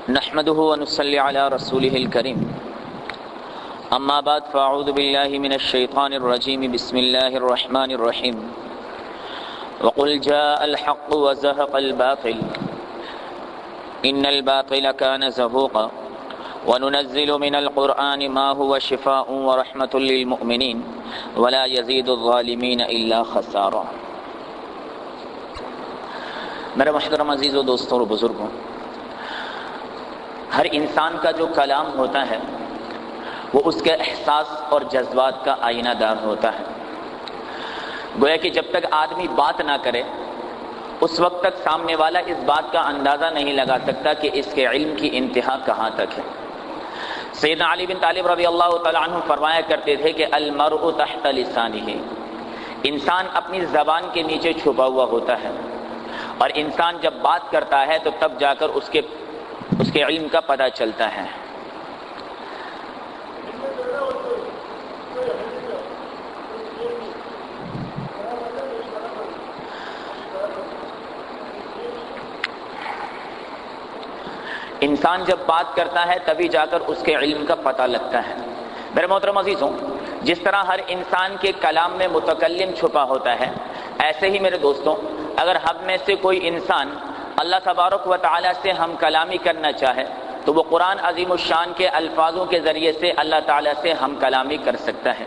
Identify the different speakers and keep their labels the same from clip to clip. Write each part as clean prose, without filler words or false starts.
Speaker 1: نحمده ونصلي على رسوله الكريم اما بعد فاعوذ بالله من الشيطان الرجيم بسم الله الرحمن الرحيم وقل جاء الحق وزهق الباطل ان الباطل كان زهوقا وننزل من القرآن ما هو شفاء ورحمة للمؤمنين ولا يزيد الظالمين الا خسارا۔ میرے محترم عزیزو، دوستوں اور بزرگوں، ہر انسان کا جو کلام ہوتا ہے وہ اس کے احساس اور جذبات کا آئینہ دار ہوتا ہے۔ گویا کہ جب تک آدمی بات نہ کرے اس وقت تک سامنے والا اس بات کا اندازہ نہیں لگا سکتا کہ اس کے علم کی انتہا کہاں تک ہے۔ سیدنا علی بن طالب رضی اللہ تعالیٰ عنہ فرمایا کرتے تھے کہ المرء تحت لسانہ، انسان اپنی زبان کے نیچے چھپا ہوا ہوتا ہے، اور انسان جب بات کرتا ہے تو تب جا کر اس کے علم کا پتہ چلتا ہے۔ انسان جب بات کرتا ہے تبھی جا کر اس کے علم کا پتہ لگتا ہے۔ میرے محترم عزیزوں، جس طرح ہر انسان کے کلام میں متکلم چھپا ہوتا ہے، ایسے ہی میرے دوستوں اگر ہم میں سے کوئی انسان اللہ تبارک و تعالی سے ہم کلامی کرنا چاہے تو وہ قرآن عظیم الشان کے الفاظوں کے ذریعے سے اللہ تعالی سے ہم کلامی کر سکتا ہے۔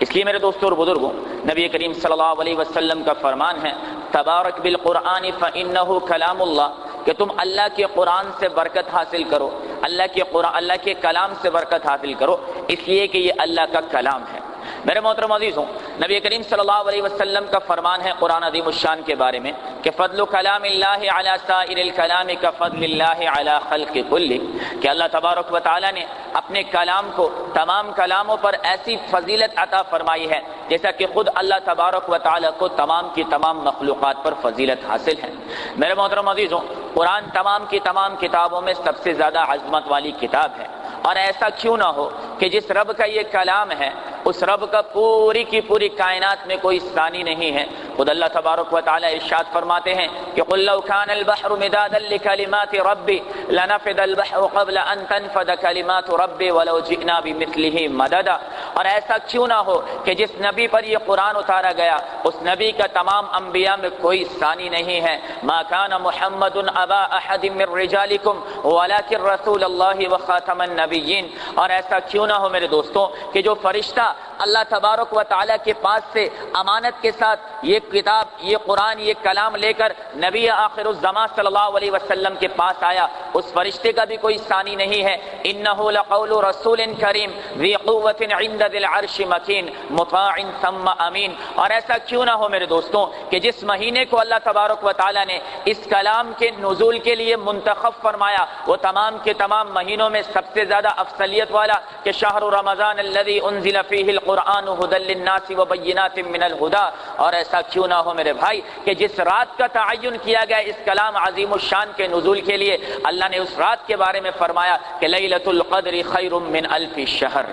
Speaker 1: اس لیے میرے دوستوں اور بزرگوں، نبی کریم صلی اللہ علیہ وسلم کا فرمان ہے تبارک بالقرآن فإنہ کلام اللہ، کہ تم اللہ کے قرآن سے برکت حاصل کرو، اللہ کے کلام سے برکت حاصل کرو، اس لیے کہ یہ اللہ کا کلام ہے۔ میرے محترم عزیزوں، نبی کریم صلی اللہ علیہ وسلم کا فرمان ہے قرآن عظیم الشان کے بارے میں کہ فضل کلام اللہ علی سائر الکلام کفضل اللہ علی خلق کل، کہ اللہ تبارک و تعالی نے اپنے کلام کو تمام کلاموں پر ایسی فضیلت عطا فرمائی ہے جیسا کہ خود اللہ تبارک و تعالی کو تمام کی تمام مخلوقات پر فضیلت حاصل ہے۔ میرے محترم عزیزوں، قرآن تمام کی تمام کتابوں میں سب سے زیادہ عظمت والی کتاب ہے، اور ایسا کیوں نہ ہو کہ جس رب کا یہ کلام ہے اس رب کا پوری کی پوری کائنات میں کوئی ثانی نہیں ہے۔ خود اللہ تبارک و تعالی ارشاد فرماتے ہیں کہ قل لو كان البحر مدادا لكلمات ربي لنفد البحر قبل ان تنفد كلمات ربي ولو جئنا بمثله مددا، اور ایسا کیوں نہ ہو کہ جس نبی پر یہ قرآن اتارا گیا اس نبی کا تمام انبیاء میں کوئی ثانی نہیں ہے۔ ما كان محمد ابا احد من رجالكم ولكن رسول الله وخاتم النبيين، اور ایسا کیوں نہ ہو میرے دوستوں کہ جو فرشتہ اللہ تبارک و تعالیٰ کے پاس سے امانت کے ساتھ یہ کتاب، یہ قرآن، یہ کلام لے کر نبی آخر الزمان صلی اللہ علیہ وسلم کے پاس آیا، اس فرشتے کا بھی کوئی ثانی نہیں ہے۔ انہ لقول رسول کریم ذی قوت عند ذی العرش مکین مطاع ثم امین، اور ایسا کیوں نہ ہو میرے دوستوں کہ جس مہینے کو اللہ تبارک و تعالیٰ نے اس کلام کے نزول کے لیے منتخب فرمایا وہ تمام کے تمام مہینوں میں سب سے زیادہ افضلیت والا کہ شہر رمضان الذی انزل فیہ القرآن ھدی للناس وبینات من الھدی، اور ایسا کیوں نہ ہو میرے بھائی کہ جس رات کا تعین کیا گیا اس کلام عظیم الشان کے نزول کے لیے اللہ نے اس رات کے بارے میں فرمایا کہ لیلۃ القدر خیر من الف شہر۔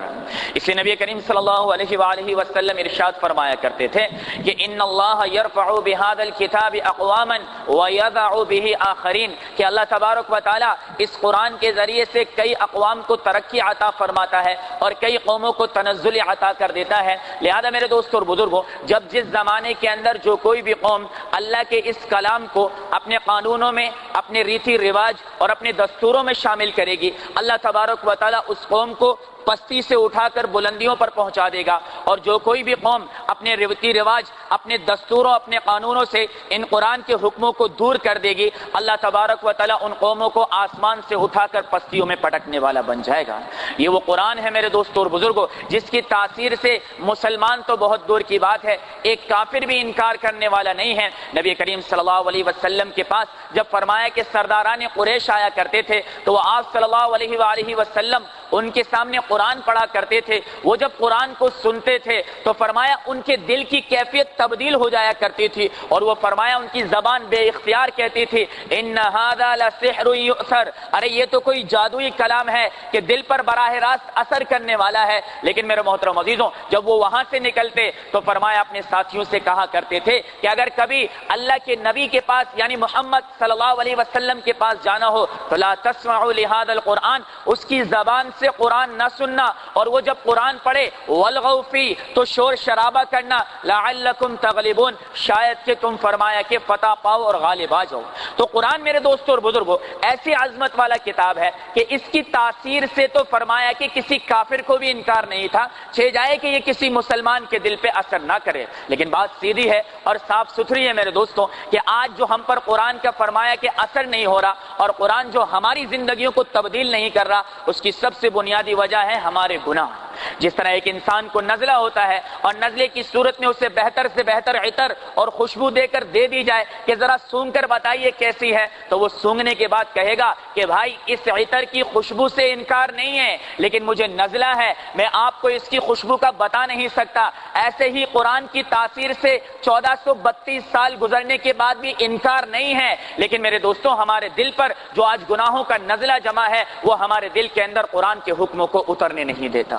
Speaker 1: اس لیے نبی کریم صلی اللہ علیہ وآلہ وسلم ارشاد فرمایا کرتے تھے کہ ان اللہ یرفع بهذا الكتاب اقواما ويضع به آخرین، کہ اللہ تبارک و تعالی اس قرآن کے ذریعے سے کئی اقوام کو ترقی عطا فرماتا ہے اور کئی قوموں کو تنزل عطا کر دیتا ہے۔ لہذا میرے دوستوں اور بزرگوں، جب جس زمانے کے اندر جو کوئی بھی قوم اللہ کے اس کلام کو اپنے قانونوں میں، اپنے ریتی رواج اور اپنے دستوروں میں شامل کرے گی، اللہ تبارک و تعالی اس قوم کو پستی سے اٹھا کر بلندیوں پر پہنچا دے گا، اور جو کوئی بھی قوم اپنے ریتی رواج، اپنے دستوروں، اپنے قانونوں سے ان قرآن کے حکموں کو دور کر دے گی، اللہ تبارک و تعالی ان قوموں کو آسمان سے اٹھا کر پستیوں میں پٹکنے والا بن جائے گا۔ یہ وہ قرآن ہے میرے دوستوں اور بزرگوں جس کی تاثیر سے مسلمان تو بہت دور کی بات ہے، ایک کافر بھی انکار کرنے والا نہیں ہے۔ نبی کریم صلی اللہ علیہ وسلم کے پاس جب فرمایا کہ سرداران قریش آیا کرتے تھے تو وہ آپ صلی اللہ علیہ وآلہ وسلم ان کے سامنے قرآن پڑھا کرتے تھے، وہ جب قرآن کو سنتے تھے تو فرمایا ان کے دل کی کیفیت تبدیل ہو جایا کرتی تھی، اور وہ فرمایا ان کی زبان بے اختیار کہتی تھی ان ھذا لسحر یؤثر، ارے یہ تو کوئی جادوئی کلام ہے کہ دل پر براہ راست اثر کرنے والا ہے۔ لیکن میرے محترم عزیزوں، جب وہ وہاں سے نکلتے تو فرمایا اپنے ساتھیوں سے کہا کرتے تھے کہ اگر کبھی اللہ کے نبی کے پاس یعنی محمد صلی اللہ علیہ وسلم کے پاس جانا ہو تو لا تسمعوا لهذا القرآن، اس کی زبان سے قرآن نہ سننا، اور وہ جب قرآن پڑھے والغوا فی تو شور شرابہ کرنا، لعلکم تغلبون، شاید کہ تم فرمایا کہ فتح پاؤ اور غالب آ جاؤ۔ تو قرآن میرے دوستوں اور بزرگوں ایسی عظمت والا کتاب ہے کہ اس کی تاثیر سے تو فرمایا کہ کسی کافر کو بھی انکار نہیں تھا، چھے جائے کہ یہ کسی مسلمان کے دل پہ اثر نہ کرے۔ لیکن بات سیدھی ہے اور صاف ستھری ہے میرے دوستوں کہ آج جو ہم پر قرآن کا فرمایا کہ اثر نہیں ہو رہا اور قرآن جو ہماری زندگیوں کو تبدیل نہیں کر رہا، اس کی سب سے بنیادی وجہ ہے ہمارے گناہ۔ جس طرح ایک انسان کو نزلہ ہوتا ہے اور نزلے کی صورت میں اسے بہتر سے بہتر عطر اور خوشبو دے کر دے دی جائے کہ ذرا سونگ کر بتائیے کیسی ہے، تو وہ سونگنے کے بعد کہے گا کہ بھائی اس عطر کی خوشبو سے انکار نہیں ہے، لیکن مجھے نزلہ ہے، میں آپ کو اس کی خوشبو کا بتا نہیں سکتا۔ ایسے ہی قرآن کی تاثیر سے 1432 سال گزرنے کے بعد بھی انکار نہیں ہے، لیکن میرے دوستوں ہمارے دل پر جو آج گناہوں کا نزلہ جمع ہے وہ ہمارے دل کے اندر قرآن کے حکموں کو اترنے نہیں دیتا۔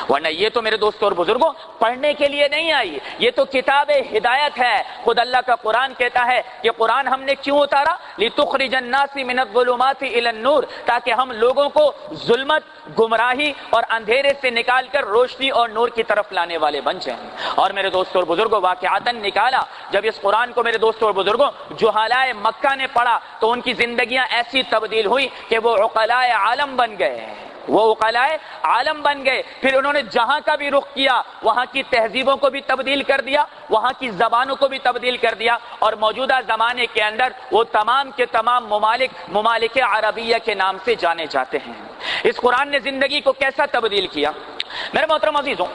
Speaker 1: ورنہ یہ تو میرے دوستوں اور بزرگوں پڑھنے کے لیے نہیں آئی، یہ تو کتاب ہدایت ہے۔ خود اللہ کا قرآن کہتا ہے کہ قرآن ہم نے کیوں اتارا؟ لِتُخْرِجَ النَّاسِ مِنَ الظُّلُمَاتِ إِلَى النُّورِ، تاکہ ہم لوگوں کو ظلمت، گمراہی اور اندھیرے سے نکال کر روشنی اور نور کی طرف لانے والے بن جائیں۔ اور میرے دوستوں اور بزرگوں واقعاتاً نکالا جب اس قرآن کو میرے دوستوں اور بزرگوں جہالائے مکہ نے پڑھا تو ان کی زندگیاں ایسی تبدیل ہوئی کہ وہ عقلائے عالم بن گئے، وہ عقلائے عالم بن گئے۔ پھر انہوں نے جہاں کا بھی رخ کیا وہاں کی تہذیبوں کو بھی تبدیل کر دیا، وہاں کی زبانوں کو بھی تبدیل کر دیا، اور موجودہ زمانے کے اندر وہ تمام کے تمام ممالک عربیہ کے نام سے جانے جاتے ہیں۔ اس قرآن نے زندگی کو کیسا تبدیل کیا؟ میرے محترم عزیزوں،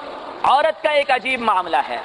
Speaker 1: عورت کا ایک عجیب معاملہ ہے،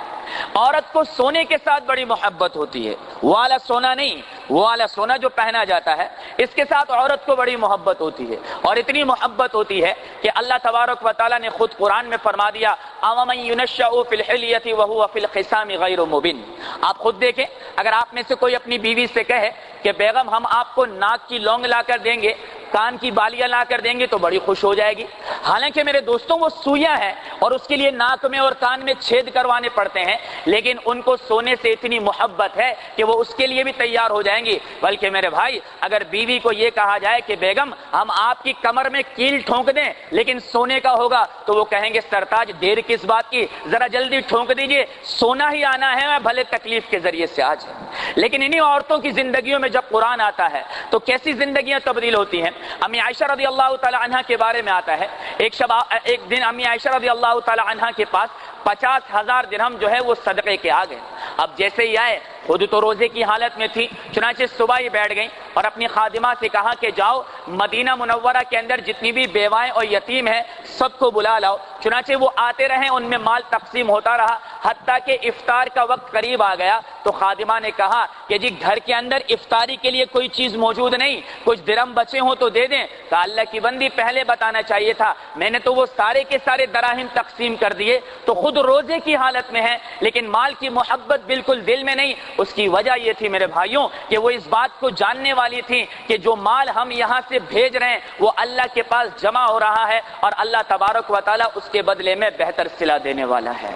Speaker 1: عورت کو سونے کے ساتھ بڑی محبت ہوتی ہے، وہ والا سونا نہیں، وہ والا سونا جو پہنا جاتا ہے اس کے ساتھ عورت کو بڑی محبت ہوتی ہے، اور اتنی محبت ہوتی ہے کہ اللہ تبارک و تعالیٰ نے خود قرآن میں فرما دیا أَوَمَن يُنَشَّأُ فِي الْحِلْيَةِ وَهُوَ فِي الْخِصَامِ غَيْرُ مُبِينٍ۔ آپ خود دیکھیں، اگر آپ میں سے کوئی اپنی بیوی سے کہے کہ بیگم ہم آپ کو ناک کی لونگ لا کر دیں گے، کان کی بالیاں لا کر دیں گے، تو بڑی خوش ہو جائے گی۔ حالانکہ میرے دوستوں وہ سوئیاں ہیں اور اس کے لیے ناک میں اور کان میں چھید کروانے پڑتے ہیں، لیکن ان کو سونے سے اتنی محبت ہے کہ وہ اس کے لیے بھی تیار ہو جائیں گی۔ بلکہ میرے بھائی اگر بیوی کو یہ کہا جائے کہ بیگم ہم آپ کی کمر میں کیل ٹھونک دیں لیکن سونے کا ہوگا، تو وہ کہیں گے سرتاج دیر کس بات کی، ذرا جلدی ٹھونک دیجئے، سونا ہی آنا ہے، میں بھلے تکلیف کے ذریعے سے آ جائے۔ لیکن انہی عورتوں کی زندگیوں میں جب قرآن آتا ہے تو کیسی زندگیاں تبدیل ہوتی ہیں۔ امی عائشہ رضی اللہ تعالی عنہ کے بارے میں آتا ہے ایک دن امی عائشہ رضی اللہ تعالی عنہ کے پاس 50,000 درہم جو ہے وہ صدقے کے آ گئے۔ اب جیسے ہی آئے خود تو روزے کی حالت میں تھی، چنانچہ صبح ہی بیٹھ گئیں اور اپنی خادمہ سے کہا کہ جاؤ مدینہ منورہ کے اندر جتنی بھی بیوائیں اور یتیم ہیں سب کو بلا لاؤ۔ چنانچہ وہ آتے رہے، ان میں مال تقسیم ہوتا رہا، حتیٰ کہ افطار کا وقت قریب آ گیا تو خادمہ نے کہا کہ جی گھر کے اندر افطاری کے لیے کوئی چیز موجود نہیں، کچھ درہم بچے ہوں تو دے دیں۔ کہا اللہ کی بندی پہلے بتانا چاہیے تھا، میں نے تو وہ سارے کے سارے دراہم تقسیم کر دیے۔ تو خود روزے کی حالت میں ہے لیکن مال کی محبت بالکل دل میں نہیں۔ اس کی وجہ یہ تھی میرے بھائیوں کہ وہ اس بات کو جاننے والی تھی کہ جو مال ہم یہاں سے بھیج رہے ہیں وہ اللہ کے پاس جمع ہو رہا ہے اور اللہ تبارک و تعالیٰ اس کے بدلے میں بہتر صلہ دینے والا ہے۔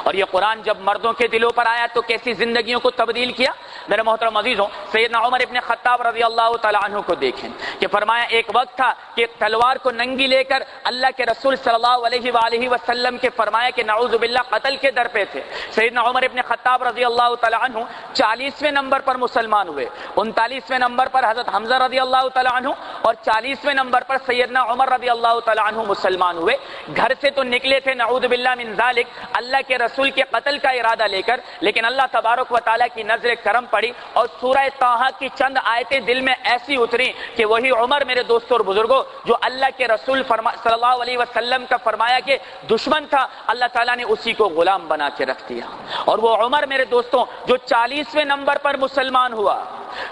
Speaker 1: اور یہ قرآن جب مردوں کے دلوں پر آیا تو کیسی زندگیوں کو تبدیل کیا؟ میرے محترم عزیزوں، سیدنا عمر ابن خطاب رضی اللہ تعالی عنہ کو دیکھیں کہ فرمایا ایک وقت تھا کہ تلوار کو ننگی لے کر اللہ کے رسول صلی اللہ علیہ وآلہ وسلم کے فرمایا کہ نعوذ باللہ قتل کے در پہ تھے۔ سیدنا عمر ابن خطاب رضی اللہ تعالی عنہ 40ویں نمبر پر مسلمان ہوئے، 39ویں نمبر پر حضرت حمزہ رضی اللہ تعالی عنہ اور 40ویں نمبر پر سیدنا عمر رضی اللہ تعالی عنہ مسلمان ہوئے۔ گھر سے تو نکلے تھے نعوذ باللہ من ذالک اللہ کے رسول کے قتل کا ارادہ لے کر، لیکن اللہ تبارک و تعالیٰ کی نظر کرم پڑی اور سورہ طٰہٰ کی چند آیتیں دل میں ایسی اتری کہ وہی عمر میرے دوستوں اور بزرگوں جو اللہ کے رسول صلی اللہ علیہ وسلم کا فرمایا کہ دشمن تھا، اللہ تعالیٰ نے اسی کو غلام بنا کے رکھ دیا۔ اور وہ عمر میرے دوستوں جو 40ویں نمبر پر مسلمان ہوا،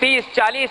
Speaker 1: 30, 40,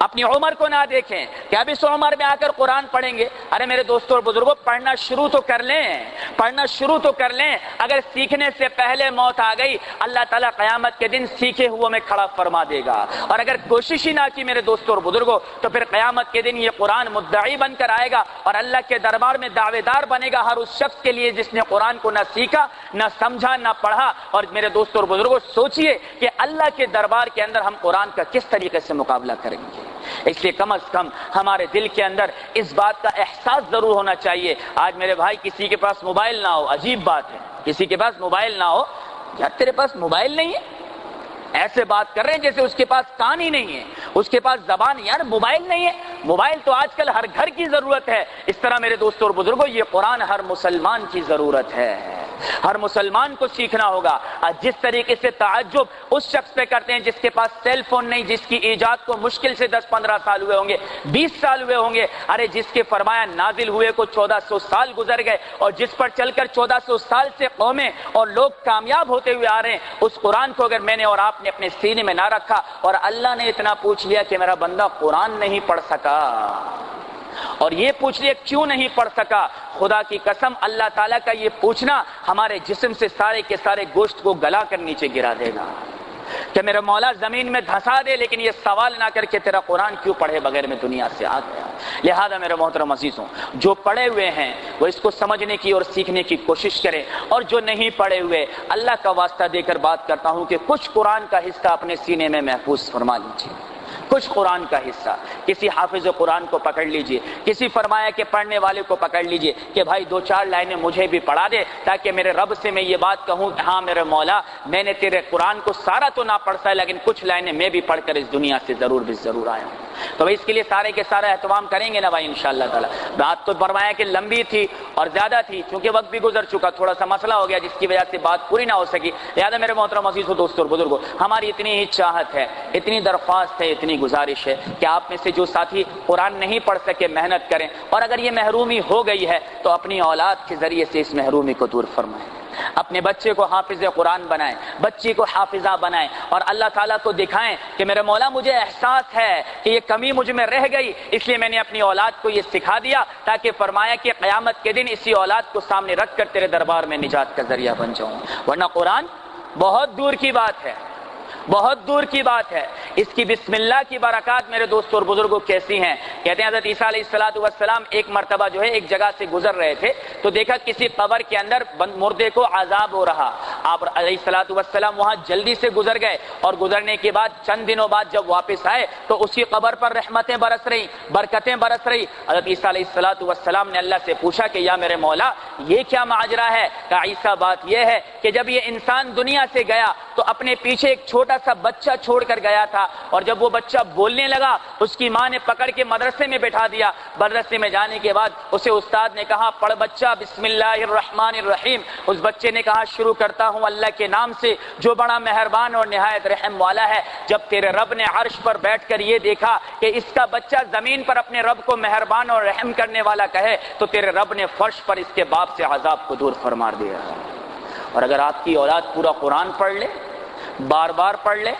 Speaker 1: اپنی عمر کو نہ دیکھیں کہ اب اس عمر میں آ کر قرآن پڑھیں گے. ارے میرے دوستوں اور بزرگوں، پڑھنا شروع تو کر لیں، پڑھنا شروع تو کر لیں. اگر سیکھنے سے پہلے موت آ گئی، اللہ تعالیٰ قیامت کے دن سیکھے ہوئے میں کھڑا فرما دے گا. اور اگر کوشش ہی نہ کی میرے دوستوں اور بزرگوں، تو پھر قیامت کے دن یہ قرآن مدعی بن کر آئے گا اور اللہ کے دربار میں دعوے دار بنے گا ہر اس شخص کے لیے جس نے قرآن کو نہ سیکھا، نہ سمجھا، نہ پڑھا. اور میرے دوستوں اور بزرگوں، سوچئے کہ اللہ کے دربار کے اندر ہم قرآن کا کس طریقے سے مقابلہ کریں گے. اس لیے کم از کم ہمارے دل کے اندر اس بات کا احساس ضرور ہونا چاہیے. آج میرے بھائی کسی کے پاس موبائل نہ ہو، عجیب بات ہے، کسی کے پاس موبائل نہ ہو. یار تیرے پاس موبائل نہیں ہے؟ ایسے بات کر رہے ہیں جیسے اس کے پاس کان ہی نہیں ہے، اس کے پاس زبان. یار موبائل نہیں ہے؟ موبائل تو آج کل ہر گھر کی ضرورت ہے. اس طرح میرے دوستوں اور بزرگوں، یہ قرآن ہر مسلمان کی ضرورت ہے، ہر مسلمان کو سیکھنا ہوگا. جس طریقے سے تعجب اس شخص پہ کرتے ہیں جس کے پاس سیل فون نہیں، جس کی ایجاد کو مشکل سے 10-15 سال ہوئے ہوں گے، 20 سال ہوئے ہوں گے. ارے جس کے فرمایا نازل ہوئے کو 1400 سال گزر گئے، اور جس پر چل کر 1400 سال سے قومیں اور لوگ کامیاب ہوتے ہوئے آ رہے ہیں، اس قرآن کو اگر میں نے اور آپ نے اپنے سینے میں نہ رکھا اور اللہ نے اتنا پوچھ لیا کہ میرا بندہ قرآن نہیں پڑھ سکا، اور یہ پوچھ لیا کیوں نہیں پڑھ سکا، خدا کی قسم اللہ تعالیٰ کا یہ پوچھنا ہمارے جسم سے سارے کے سارے گوشت کو گلا کر نیچے گرا دے گا کہ میرا مولا زمین میں دھسا دے، لیکن یہ سوال نہ کر کے تیرا قرآن کیوں پڑھے بغیر میں دنیا سے آ گیا. لہذا میرے محترم عزیزوں، جو پڑھے ہوئے ہیں وہ اس کو سمجھنے کی اور سیکھنے کی کوشش کریں، اور جو نہیں پڑھے ہوئے اللہ کا واسطہ دے کر بات کرتا ہوں کہ کچھ قرآن کا حصہ اپنے سینے میں محفوظ فرما لیجیے. کچھ قرآن کا حصہ کسی حافظ قرآن کو پکڑ لیجئے، کسی فرمایا کہ پڑھنے والے کو پکڑ لیجئے کہ بھائی 2-4 لائنیں مجھے بھی پڑھا دے تاکہ میرے رب سے میں یہ بات کہوں کہ ہاں میرے مولا، میں نے تیرے قرآن کو سارا تو نہ پڑھتا ہے لیکن کچھ لائنیں میں بھی پڑھ کر اس دنیا سے ضرور آیا ہوں. تو اس کے لیے سارے کے سارا اہتمام کریں گے نا بھائی انشاءاللہ تعالی. بات تو فرمایا کہ لمبی تھی اور زیادہ تھی، چونکہ وقت بھی گزر چکا، تھوڑا سا مسئلہ ہو گیا جس کی وجہ سے بات پوری نہ ہو سکی. لہٰذا میرے محترم عزیزو، دوستو اور بزرگو، ہماری اتنی ہی چاہت ہے، اتنی درخواست ہے، اتنی گزارش ہے کہ آپ میں سے جو ساتھی قرآن نہیں پڑھ سکے محنت کریں، اور اگر یہ محرومی ہو گئی ہے تو اپنی اولاد کے ذریعے سے اس محرومی کو دور فرمائیں. اپنے بچے کو حافظ قرآن بنائیں، بچی کو حافظہ بنائیں، اور اللہ تعالیٰ کو دکھائیں کہ میرے مولا مجھے احساس ہے کہ یہ کمی مجھ میں رہ گئی، اس لیے میں نے اپنی اولاد کو یہ سکھا دیا تاکہ فرمایا کہ قیامت کے دن اسی اولاد کو سامنے رکھ کر تیرے دربار میں نجات کا ذریعہ بن جاؤں. ورنہ قرآن بہت دور کی بات ہے، بہت دور کی بات ہے. اس کی بسم اللہ کی برکات میرے دوستوں اور بزرگوں کیسی ہیں. کہتے ہیں حضرت عیسیٰ علیہ السلام ایک مرتبہ جو ہے ایک جگہ سے گزر رہے تھے تو دیکھا کسی قبر کے اندر مردے کو عذاب ہو رہا. آپ علیہ السلام وہاں جلدی سے گزر گئے، اور گزرنے کے بعد چند دنوں بعد جب واپس آئے تو اسی قبر پر رحمتیں برس رہی، برکتیں برس رہی. حضرت عیسیٰ علیہ السلام نے اللہ سے پوچھا کہ یا میرے مولا یہ کیا ماجرا ہے؟ کہا عیسیٰ بات یہ ہے کہ جب یہ انسان دنیا سے گیا تو اپنے پیچھے ایک چھوٹا سا بچہ چھوڑ کر گیا تھا، اور جب وہ بچہ بولنے لگا اس کی ماں نے پکڑ کے مدرسے میں بٹھا دیا. مدرسے میں جانے کے بعد اسے استاد نے کہا پڑھ بچہ بسم اللہ الرحمن الرحیم. اس بچے نے کہا شروع کرتا ہوں اللہ کے نام سے جو بڑا مہربان اور نہایت رحم والا ہے. جب تیرے رب نے عرش پر بیٹھ کر یہ دیکھا کہ اس کا بچہ زمین پر اپنے رب کو مہربان اور رحم کرنے والا کہے تو تیرے رب نے فرش پر اس کے باپ سے عذاب کو دور فرما دیا. اور اگر آپ کی اولاد پورا قرآن پڑھ لے، بار بار پڑھ لے،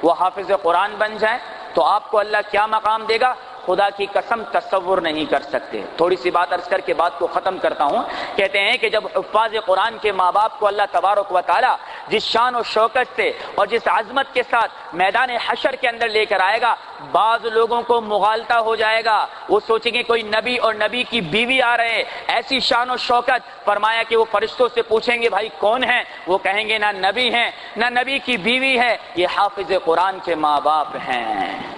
Speaker 1: وہ حافظ قرآن بن جائے تو آپ کو اللہ کیا مقام دے گا خدا کی قسم تصور نہیں کر سکتے. تھوڑی سی بات عرض کر کے بات کو ختم کرتا ہوں. کہتے ہیں کہ جب حفاظ قرآن کے ماں باپ کو اللہ تبارک و تعالی جس شان و شوکت سے اور جس عظمت کے ساتھ میدان حشر کے اندر لے کر آئے گا، بعض لوگوں کو مغالطہ ہو جائے گا، وہ سوچیں گے کوئی نبی اور نبی کی بیوی آ رہے ہیں، ایسی شان و شوکت. فرمایا کہ وہ فرشتوں سے پوچھیں گے بھائی کون ہیں؟ وہ کہیں گے نہ نبی ہیں نہ نبی کی بیوی ہے، یہ حافظ قرآن کے ماں باپ ہیں.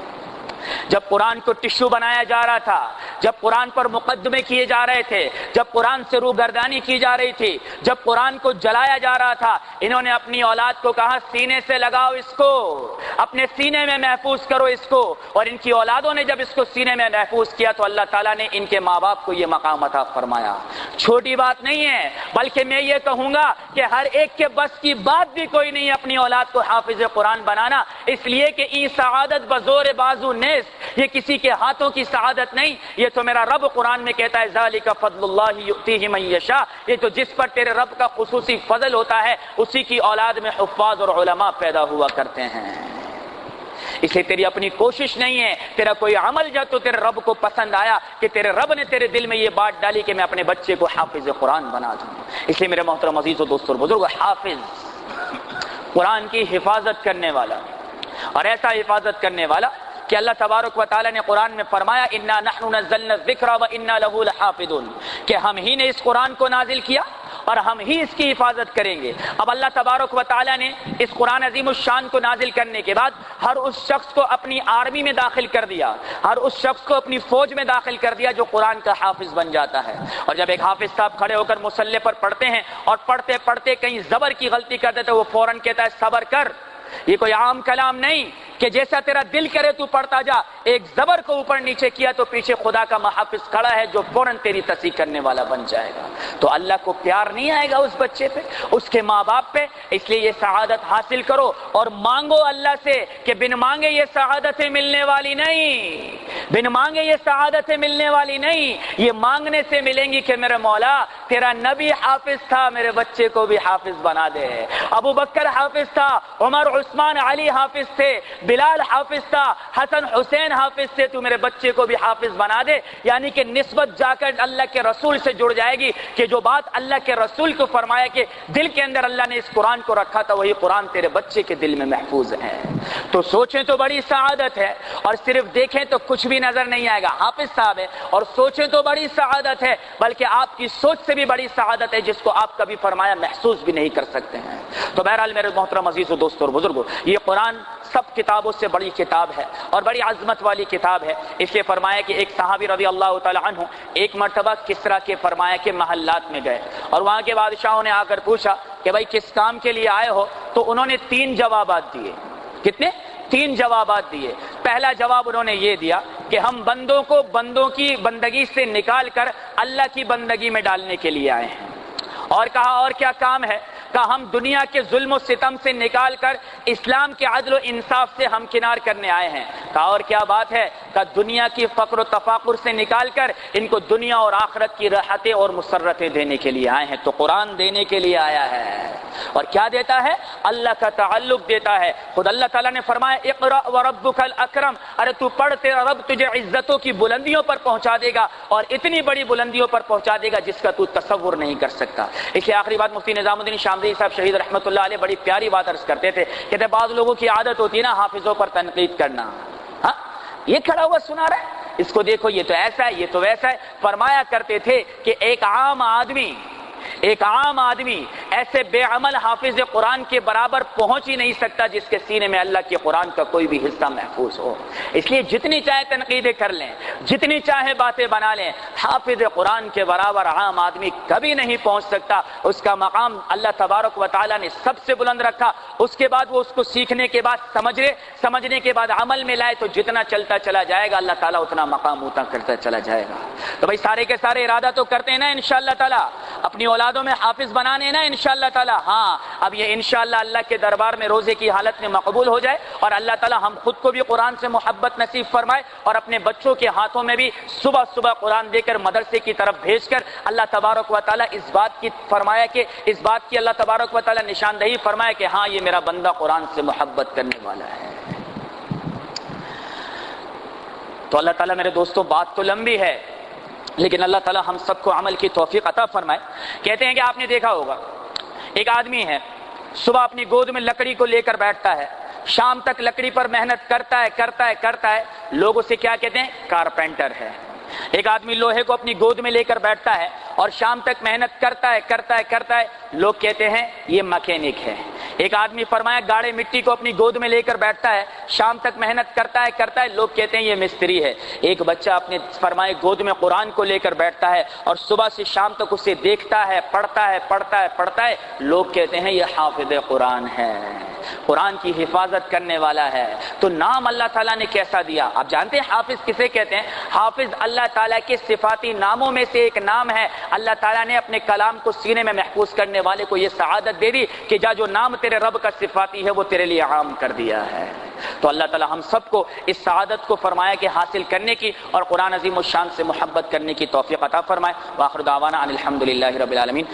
Speaker 1: جب قرآن کو ٹشو بنایا جا رہا تھا، جب قرآن پر مقدمے کیے جا رہے تھے، جب قرآن سے روگردانی کی جا رہی تھی، جب قرآن کو جلایا جا رہا تھا، انہوں نے اپنی اولاد کو کہا سینے سے لگاؤ اس کو، اپنے سینے میں محفوظ کرو اس کو. اور ان کی اولادوں نے جب اس کو سینے میں محفوظ کیا تو اللہ تعالیٰ نے ان کے ماں باپ کو یہ مقام عطا فرمایا. چھوٹی بات نہیں ہے، بلکہ میں یہ کہوں گا کہ ہر ایک کے بس کی بات بھی کوئی نہیں اپنی اولاد کو حافظ قرآن بنانا، اس لیے کہ ای سعادت بزور بازو نیس، یہ کسی کے ہاتھوں کی سعادت نہیں، یہ تو میرا رب قرآن میں کہتا ہے ذالک فضل اللہ یؤتیہ من یشاء، یہ تو جس پر تیرے رب کا خصوصی فضل ہوتا ہے اسی کی اولاد میں حفاظ اور علماء پیدا ہوا کرتے ہیں. اسے تیری اپنی کوشش نہیں ہے، تیرا کوئی عمل جو تو تیرے رب کو پسند آیا کہ تیرے رب نے تیرے دل میں یہ بات ڈالی کہ میں اپنے بچے کو حافظ قرآن بنا دوں۔ اس لیے میرے محترم عزیز و دوستو اور بزرگ، حافظ قرآن کی حفاظت کرنے والا، اور ایسا حفاظت کرنے والا کہ اللہ تبارک و تعالی نے قرآن میں فرمایا انا نحن نزلنا الذکر وانا له لحافظون، کہ ہم ہی نے اس قرآن کو نازل کیا اور ہم ہی اس کی حفاظت کریں گے۔ اب اللہ تبارک و تعالی نے اس قرآن عظیم الشان کو نازل کرنے کے بعد ہر اس شخص کو اپنی آرمی میں داخل کر دیا، ہر اس شخص کو اپنی فوج میں داخل کر دیا جو قرآن کا حافظ بن جاتا ہے۔ اور جب ایک حافظ صاحب کھڑے ہو کر مصلی پر پڑھتے ہیں اور پڑھتے پڑھتے کہیں زبر کی غلطی کرتے تو وہ فوراً کہتا ہے صبر کر۔ یہ کوئی عام کلام نہیں کہ جیسا تیرا دل کرے تو پڑھتا جا، ایک زبر کو اوپر نیچے کیا تو پیچھے خدا کا محافظ کھڑا ہے جو فوراً تیری تصحیح کرنے والا بن جائے گا۔ تو اللہ کو پیار نہیں آئے گا اس بچے پہ، اس کے ماں باپ پہ؟ اس لیے یہ سعادت حاصل کرو اور مانگو اللہ سے کہ بن مانگے یہ سعادتیں ملنے والی نہیں، بن مانگے یہ سعادتیں ملنے والی نہیں، یہ مانگنے سے ملیں گی کہ میرے مولا تیرا نبی حافظ تھا، میرے بچے کو بھی حافظ بنا دے۔ ابو بکر حافظ تھا، عمر عثمان علی حافظ تھے، بلال حافظ تھا، حسن حسین حافظ تھے، تو میرے بچے کو بھی حافظ بنا دے۔ یعنی کہ نسبت جا کر اللہ کے رسول سے جڑ جائے گی کہ جو بات اللہ کے رسول کو فرمایا کہ دل کے اندر اللہ نے اس قرآن کو رکھا تھا وہی قرآن تیرے بچے کے دل میں محفوظ ہے۔ تو سوچیں تو بڑی سعادت ہے، اور صرف دیکھیں تو کچھ بھی نظر نہیں آئے گا، حافظ صاحب ہے، اور سوچیں تو بڑی سعادت ہے، بلکہ آپ کی سوچ سے بھی بڑی سعادت ہے جس کو آپ کبھی فرمایا محسوس بھی نہیں کر سکتے ہیں۔ تو بہرحال میرے محترم عزیز و دوستو اور بزرگوں، یہ قرآن سب کتابوں سے بڑی کتاب ہے اور بڑی عظمت والی کتاب ہے۔ اس لیے فرمایا کہ ایک صحابی رضی اللہ تعالی عنہ ایک مرتبہ کسرا کے فرمایا کہ محلات میں گئے اور وہاں کے بادشاہوں نے آ کر پوچھا کہ بھائی کس کام کے لیے آئے ہو؟ تو انہوں نے 3 جوابات دیے۔ کتنے؟ 3 جوابات دیے۔ پہلا جواب انہوں نے یہ دیا کہ ہم بندوں کو بندوں کی بندگی سے نکال کر اللہ کی بندگی میں ڈالنے کے لیے آئے ہیں۔ اور کہا اور کیا کام ہے؟ کہ ہم دنیا کے ظلم و ستم سے نکال کر اسلام کے عدل و انصاف سے ہم کنار کرنے آئے ہیں۔ کہا اور کیا بات ہے؟ کہ دنیا کی فقر و تفاخر سے نکال کر ان کو دنیا اور آخرت کی راحتیں اور مسرتیں دینے کے لیے آئے ہیں۔ تو قرآن دینے کے لیے آیا ہے، اور کیا دیتا ہے؟ اللہ کا تعلق دیتا ہے۔ خود اللہ تعالیٰ نے فرمایا اقرأ وربک الاکرم، ارے تو پڑھ، تیرا رب تجھے عزتوں کی بلندیوں پر پہنچا دے گا، اور اتنی بڑی بلندیوں پر پہنچا دے گا جس کا تو تصور نہیں کر سکتا۔ اس لیے آخری بات مفتی نظام الدین شاملی صاحب شہید رحمۃ اللہ علیہ بڑی پیاری بات عرض کرتے تھے، کہتے بعض لوگوں کی عادت ہوتی ہے نا حافظوں پر تنقید کرنا۔ ہاں یہ کھڑا ہوا سنا رہا ہے، اس کو دیکھو یہ تو ایسا ہے، یہ تو ویسا ہے۔ فرمایا کرتے تھے کہ ایک عام آدمی ایسے بے عمل حافظ قرآن کے برابر پہنچ ہی نہیں سکتا جس کے سینے میں اللہ کے قرآن کا کوئی بھی حصہ محفوظ ہو۔ اس لیے جتنی چاہے تنقیدیں کر لیں، جتنی چاہے باتیں بنا لیں، حافظ قرآن کے برابر عام آدمی کبھی نہیں پہنچ سکتا۔ اس کا مقام اللہ تبارک و تعالیٰ نے سب سے بلند رکھا۔ اس کے بعد وہ اس کو سیکھنے کے بعد سمجھنے کے بعد عمل میں لائے تو جتنا چلتا چلا جائے گا اللہ تعالیٰ اتنا مقام اونچا کرتا چلا جائے گا۔ تو بھائی سارے کے سارے ارادہ تو کرتے ہیں نا انشاءاللہ تعالیٰ اپنی اولادوں میں حافظ بنانے نا انشاءاللہ تعالی۔ ہاں اب یہ انشاءاللہ اللہ کے دربار میں روزے کی حالت میں مقبول ہو جائے اور اللہ تعالی ہم خود کو بھی قرآن سے محبت نصیب فرمائے اور اپنے بچوں کے ہاتھوں میں بھی صبح صبح قرآن دے کر مدرسے کی طرف بھیج کر اللہ تبارک و تعالی اس بات کی اللہ تبارک و تعالی نشاندہی فرمائے کہ ہاں یہ میرا بندہ قرآن سے محبت کرنے والا ہے۔ تو اللہ تعالیٰ میرے دوستوں بات تو لمبی ہے لیکن اللہ تعالیٰ ہم سب کو عمل کی توفیق عطا فرمائے۔ کہتے ہیں کہ آپ نے دیکھا ہوگا ایک آدمی ہے، صبح اپنی گود میں لکڑی کو لے کر بیٹھتا ہے، شام تک لکڑی پر محنت کرتا ہے، لوگ اسے کیا کہتے ہیں؟ کارپینٹر ہے۔ ایک آدمی لوہے کو اپنی گود میں لے کر بیٹھتا ہے اور شام تک محنت کرتا ہے، لوگ کہتے ہیں یہ مکینک ہے۔ ایک آدمی فرمایا گاڑے مٹی کو اپنی گود میں لے کر بیٹھتا ہے، شام تک محنت کرتا ہے، لوگ کہتے ہیں یہ مستری ہے۔ ایک بچہ اپنے فرمائے گود میں قرآن کو لے کر بیٹھتا ہے اور صبح سے شام تک اسے دیکھتا ہے، پڑھتا ہے، لوگ کہتے ہیں یہ حافظ قرآن ہے، قرآن کی حفاظت کرنے والا ہے۔ تو نام اللہ تعالیٰ نے کیسا دیا؟ آپ جانتے ہیں حافظ کسے کہتے ہیں؟ حافظ اللہ تعالیٰ کے صفاتی ناموں میں سے ایک نام ہے۔ اللہ تعالیٰ نے اپنے کلام کو سینے میں محفوظ کرنے والے کو یہ سعادت دے دی کہ جو نام تیرے رب کا صفاتی ہے وہ تیرے لیے عام کر دیا ہے۔ تو اللہ تعالیٰ ہم سب کو اس سعادت کو فرمایا کہ حاصل کرنے کی اور قرآن عظیم الشان سے محبت کرنے کی توفیق عطا فرمائے۔ وآخر دعوانا ان الحمدللہ رب العالمین۔